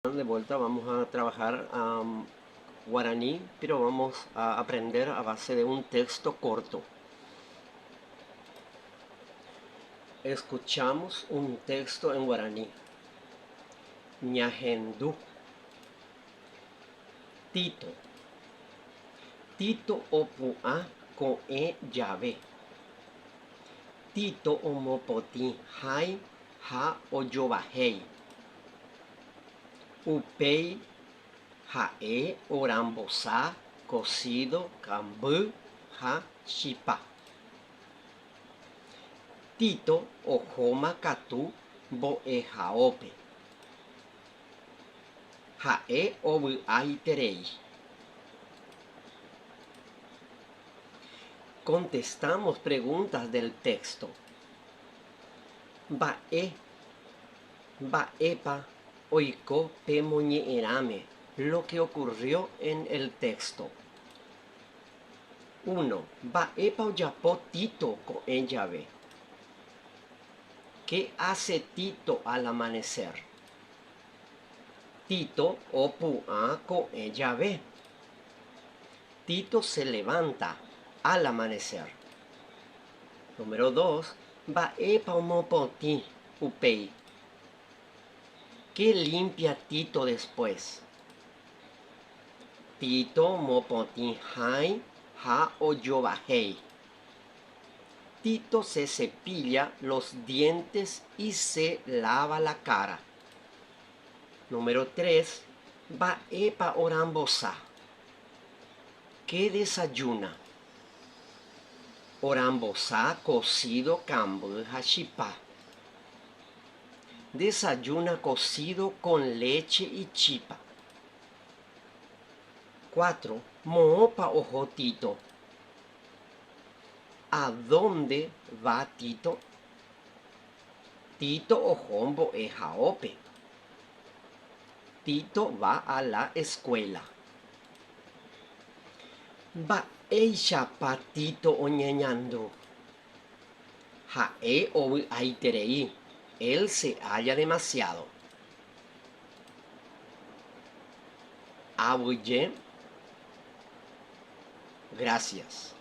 De vuelta vamos a trabajar guaraní, pero vamos a aprender a base de un texto corto. Escuchamos un texto en guaraní. Ñahendú. Tito. Tito opu'a ko'ẽ jave. Tito omopotĩ ha ojovahéi. Upéi ha'e orambosa, cocido, camby ha chipa. Tito ohóma katu mbo'ehaópe. Ha'e ovy'aiterei. Contestamos preguntas del texto. Mba'épa oiko pe moñe'ẽrãme lo que ocurrió en el texto. 1. Mba'épa ojapo Tito ko'ẽ jave. ¿Qué hace Tito al amanecer? Tito opu'ã ko'ẽ jave. Tito se levanta al amanecer. Número 2. Mba'épa omopotĩ upéi. ¿Qué limpia Tito después? Tito omopotĩ ha ojovahéi. Tito se cepilla los dientes y se lava la cara. Número 3. Mba'épa orambosa. ¿Qué desayuna? Orambosa, cocido, camby ha chipa. Desayuna cocido con leche y chipa. 4. Mo'õpa oho Tito. ¿A dónde va Tito? Tito oho mbo'ehaópe. Tito va a la escuela. Mba'éichapa Tito oñeñandu. Ha'e ovy'aiterei. Él se halla demasiado. Avyje. Gracias.